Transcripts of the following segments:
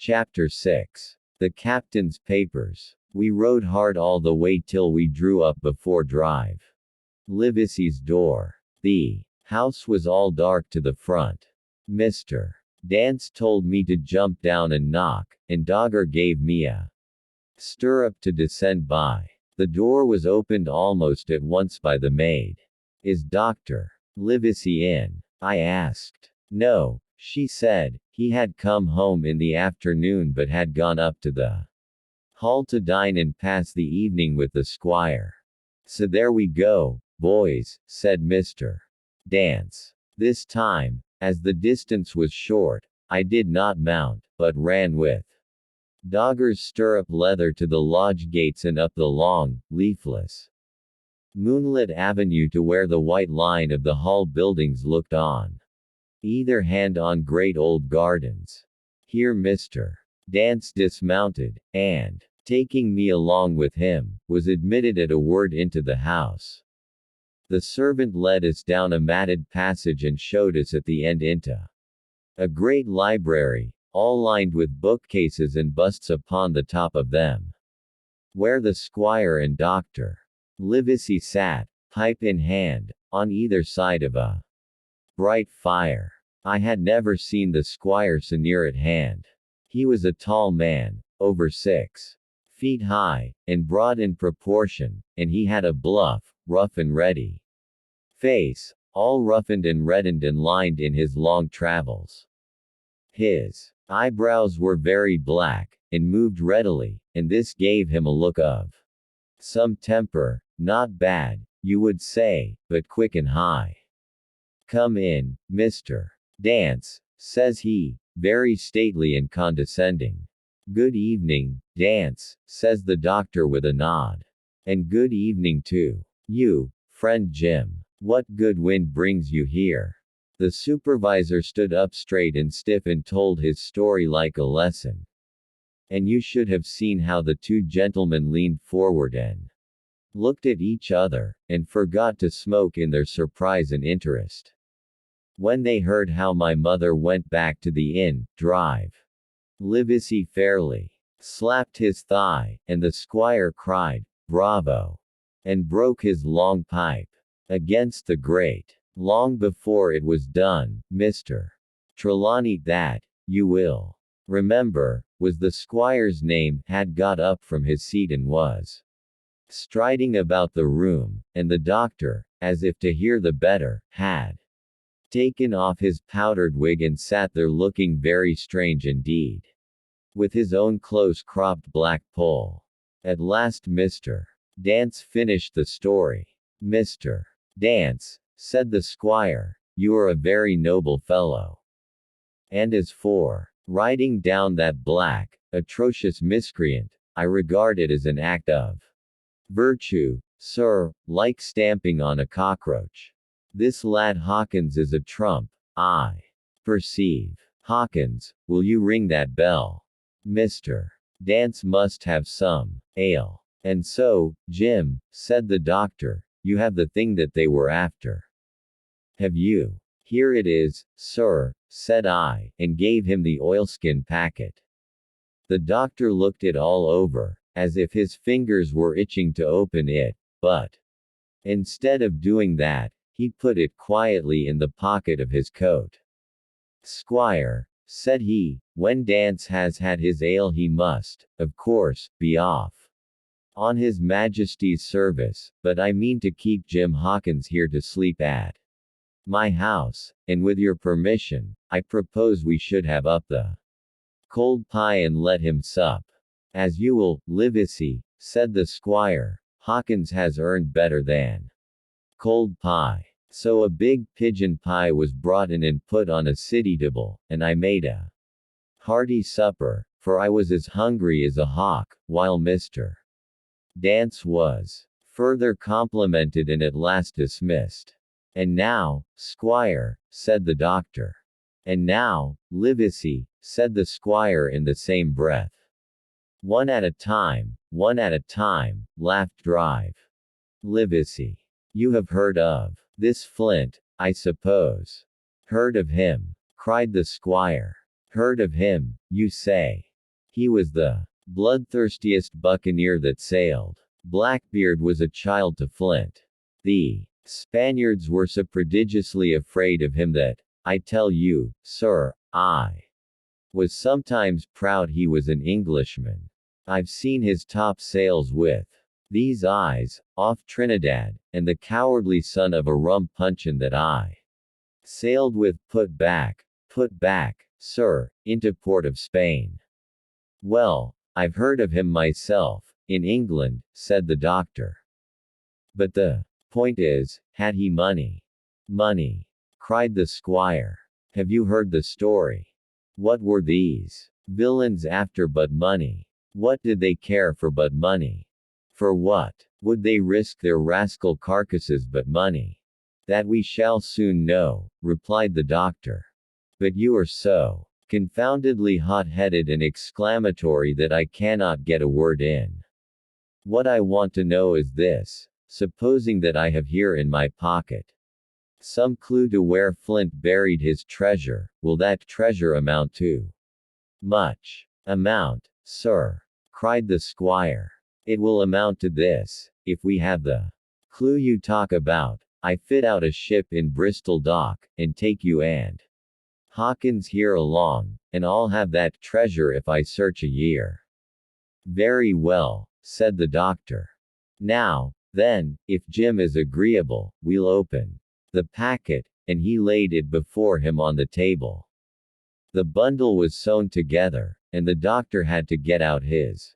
Chapter 6. The Captain's Papers. We rode hard all the way till we drew up before drive. Livesey's door. The house was all dark to the front. Mr. Dance told me to jump down and knock, and Dogger gave me a stirrup to descend by. The door was opened almost at once by the maid. "Is Dr. Livesey in?" I asked. "No," she said, "he had come home in the afternoon but had gone up to the hall to dine and pass the evening with the squire." "So there we go, boys," said Mr. Dance. This time, as the distance was short, I did not mount, but ran with Dogger's stirrup leather to the lodge gates and up the long, leafless, moonlit avenue to where the white line of the hall buildings looked on either hand on great old gardens. Here Mr. Dance dismounted, and, taking me along with him, was admitted at a word into the house. The servant led us down a matted passage and showed us at the end into a great library, all lined with bookcases and busts upon the top of them, where the squire and Dr. Livesey sat, pipe in hand, on either side of a bright fire. I had never seen the squire so near at hand. He was a tall man, over 6 feet high, and broad in proportion, and he had a bluff, rough and ready face, all roughened and reddened and lined in his long travels. His eyebrows were very black, and moved readily, and this gave him a look of some temper, not bad, you would say, but quick and high. "Come in, Mr. Dance," says he, very stately and condescending. "Good evening, Dance," says the doctor with a nod. "And good evening to you, friend Jim. What good wind brings you here?" The supervisor stood up straight and stiff and told his story like a lesson. And you should have seen how the two gentlemen leaned forward and looked at each other, and forgot to smoke in their surprise and interest when they heard how my mother went back to the inn. Drive. Livesey fairly slapped his thigh, and the squire cried, "Bravo!" and broke his long pipe against the grate. Long before it was done, Mr. Trelawney, that, you will remember, was the squire's name, had got up from his seat and was striding about the room, and the doctor, as if to hear the better, had taken off his powdered wig and sat there looking very strange indeed, with his own close-cropped black poll. At last Mr. Dance finished the story. "Mr. Dance," said the squire, "you are a very noble fellow. And as for riding down that black, atrocious miscreant, I regard it as an act of virtue, sir, like stamping on a cockroach. This lad Hawkins is a trump, I perceive. Hawkins, will you ring that bell? Mr. Dance must have some ale." "And so, Jim," said the doctor, "you have the thing that they were after. Have you?" "Here it is, sir," said I, and gave him the oilskin packet. The doctor looked it all over, as if his fingers were itching to open it, but instead of doing that, he put it quietly in the pocket of his coat. "Squire," said he, "when Dance has had his ale he must, of course, be off on his Majesty's service, but I mean to keep Jim Hawkins here to sleep at my house, and with your permission, I propose we should have up the cold pie and let him sup." "As you will, Livesey," said the squire, "Hawkins has earned better than cold pie." So a big pigeon pie was brought in and put on a city table, and I made a hearty supper, for I was as hungry as a hawk, while Mr. Dance was further complimented and at last dismissed. "And now, squire," said the doctor. "And now, Livesey," said the squire in the same breath. One at a time, laughed Drive. Livesey. "You have heard of this Flint, I suppose?" "Heard of him?" cried the squire. "Heard of him, you say? He was the bloodthirstiest buccaneer that sailed. Blackbeard was a child to Flint. The Spaniards were so prodigiously afraid of him that, I tell you, sir, I was sometimes proud he was an Englishman. I've seen his top sails with these eyes, off Trinidad, and the cowardly son of a rum puncheon that I sailed with put back, sir, into port of Spain. Well, I've heard of him myself, in England, said the doctor. But the point is, had he money? Money, cried the squire. Have you heard the story? What were these villains after but money? What did they care for but money? For what would they risk their rascal carcasses but money? That we shall soon know, replied the doctor. But you are so confoundedly hot-headed and exclamatory that I cannot get a word in. What I want to know is this: supposing that I have here in my pocket some clue to where Flint buried his treasure, will that treasure amount to much? Amount, sir, cried the squire. It will amount to this: if we have the clue you talk about, I fit out a ship in Bristol dock, and take you and Hawkins here along, and I'll have that treasure if I search a year. Very well, said the doctor. Now, then, if Jim is agreeable, we'll open the packet, and he laid it before him on the table. The bundle was sewn together, and the doctor had to get out his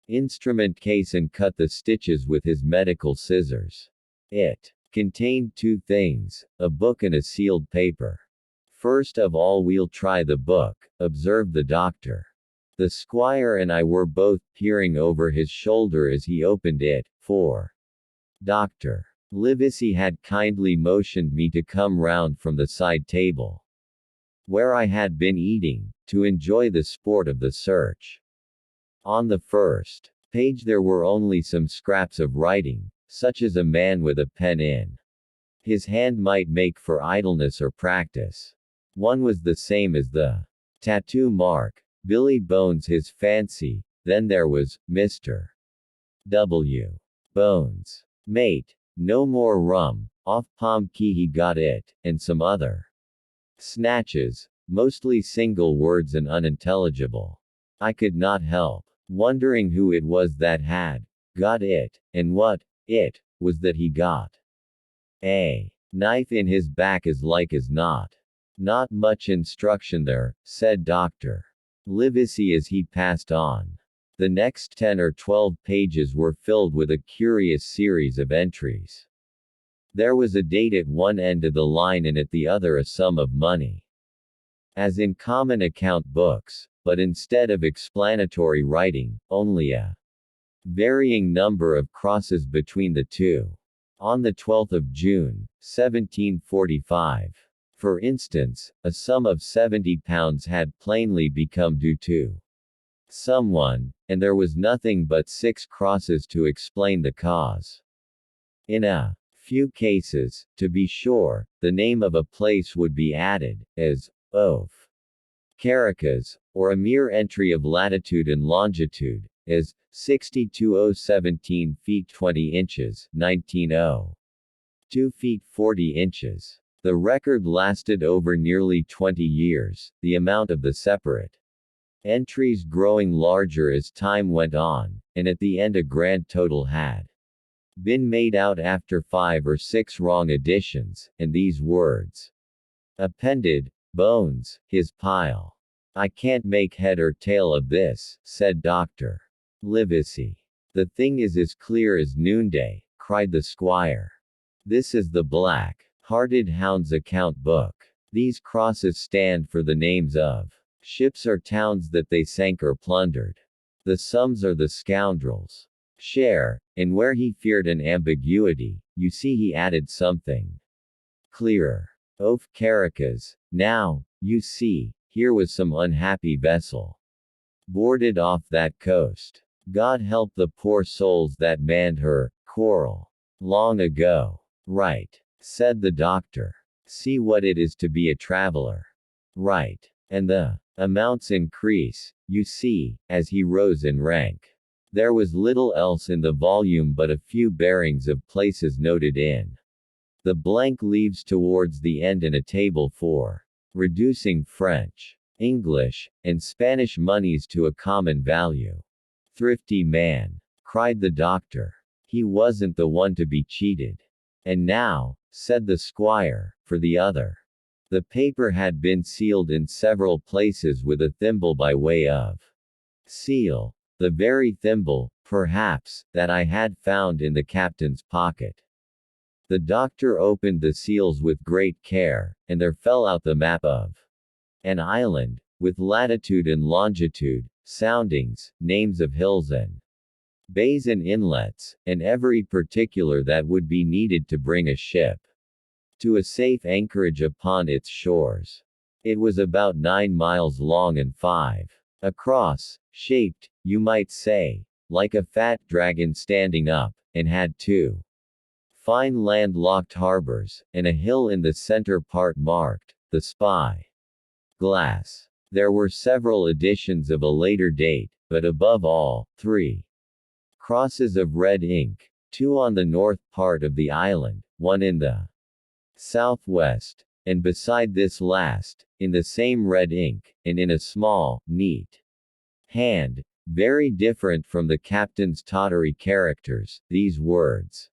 instrument case and cut the stitches with his medical scissors. It contained two things, a book and a sealed paper. First of all we'll try the book, observed the doctor. The squire and I were both peering over his shoulder as he opened it, for Dr. Livesey had kindly motioned me to come round from the side table, where I had been eating, to enjoy the sport of the search. On the first page there were only some scraps of writing, such as a man with a pen in his hand might make for idleness or practice. One was the same as the tattoo mark, Billy Bones his fancy. Then there was, Mr. W. Bones, mate, no more rum, off Palm Key he got it, and some other snatches, mostly single words and unintelligible. I could not help wondering who it was that had got it, and what it was that he got. A knife in his back as like as not. Not much instruction there, said Dr. Livesey as he passed on. The next 10 or 12 pages were filled with a curious series of entries. There was a date at one end of the line and at the other a sum of money. As in common account books, but instead of explanatory writing, only a varying number of crosses between the two. On the 12th of June, 1745. For instance, a sum of £70 had plainly become due to someone, and there was nothing but 6 crosses to explain the cause. In a few cases, to be sure, the name of a place would be added, as of Caracas, or a mere entry of latitude and longitude, as 62:17 feet 20 inches, 19:02 feet 40 inches. The record lasted over nearly 20 years, the amount of the separate entries growing larger as time went on, and at the end a grand total had been made out after 5 or 6 wrong additions, and these words appended: Bones, his pile. I can't make head or tail of this, said Dr. Livesey. The thing is as clear as noonday, cried the squire. This is the black-hearted hound's account book. These crosses stand for the names of ships or towns that they sank or plundered. The sums are the scoundrel's share, and where he feared an ambiguity, you see he added something clearer. Oaf Caracas. Now, you see, here was some unhappy vessel boarded off that coast. God help the poor souls that manned her, coral. Long ago. Right, said the doctor. See what it is to be a traveler. Right. And the Amounts increase, you see, as he rose in rank. There was little else in the volume but a few bearings of places noted in the blank leaves towards the end and a table for reducing French, English, and Spanish moneys to a common value. Thrifty man, cried the doctor. He wasn't the one to be cheated. And now, said the squire, for the other. The paper had been sealed in several places with a thimble by way of seal. The very thimble, perhaps, that I had found in the captain's pocket. The doctor opened the seals with great care, and there fell out the map of an island, with latitude and longitude, soundings, names of hills and bays and inlets, and every particular that would be needed to bring a ship to a safe anchorage upon its shores. It was about 9 miles long and 5 across, shaped, you might say, like a fat dragon standing up, and had 2 fine land-locked harbors, and a hill in the center part marked, the Spy Glass. There were several editions of a later date, but above all, 3 crosses of red ink, 2 on the north part of the island, 1 in the southwest, and beside this last, in the same red ink, and in a small, neat hand, very different from the captain's tottery characters, these words.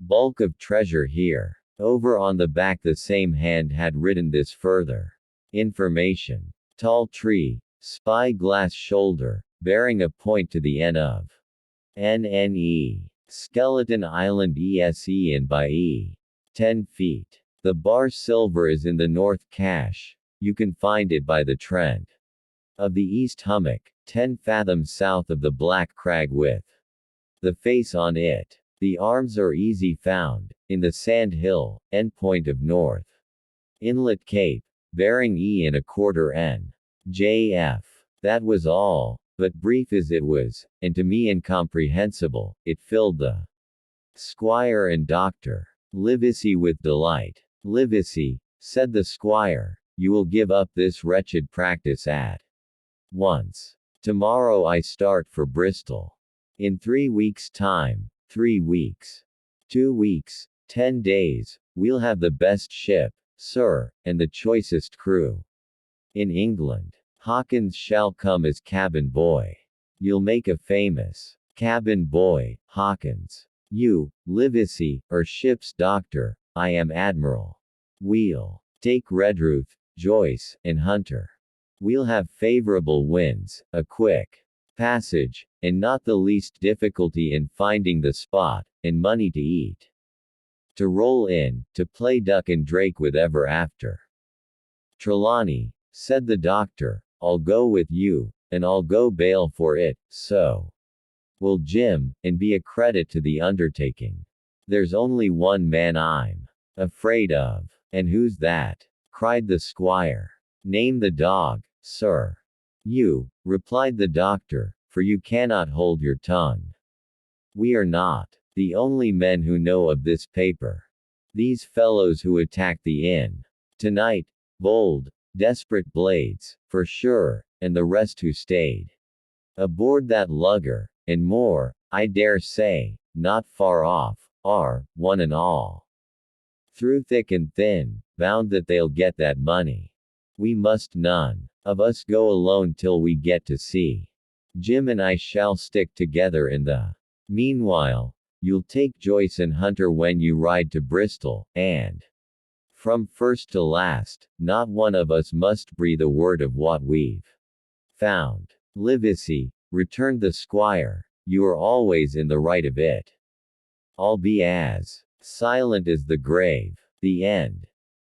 Bulk of treasure here. Over on the back the same hand had written this further information. Tall tree, spy glass shoulder, bearing a point to the N of NNE. Skeleton Island ESE and by E. 10 feet. The bar silver is in the north cache. You can find it by the trend of the east hummock, 10 fathoms south of the black crag with the face on it. The arms are easy found, in the sand hill, end point of north inlet cape, bearing E and a quarter N. JF. That was all, but brief as it was, and to me incomprehensible, it filled the squire and doctor Livesey with delight. Livesey, said the squire, you will give up this wretched practice at once. Tomorrow I start for Bristol. In 3 weeks' time, 3 weeks, 2 weeks, 10 days, we'll have the best ship, sir, and the choicest crew in England. Hawkins shall come as cabin boy. You'll make a famous cabin boy, Hawkins. You, Livesey, are ship's doctor, I am admiral. We'll take Redruth, Joyce, and Hunter. We'll have favorable winds, a quick passage, and not the least difficulty in finding the spot, and money to eat. To roll in, to play duck and drake with ever after. Trelawney, said the doctor, I'll go with you, and I'll go bail for it, so will Jim, and be a credit to the undertaking. There's only one man I'm afraid of. And who's that? Cried the squire. Name the dog, sir. You, replied the doctor, for you cannot hold your tongue. We are not the only men who know of this paper. These fellows who attacked the inn tonight, bold, desperate blades, for sure, and the rest who stayed aboard that lugger, and more, I dare say, not far off, are, one and all, through thick and thin, bound that they'll get that money. We must none of us go alone till we get to sea. Jim and I shall stick together in the meanwhile. You'll take Joyce and Hunter when you ride to Bristol, and from first to last, not one of us must breathe a word of what we've found. Livesey, returned the squire, you are always in the right of it. I'll be as silent as the grave. The end.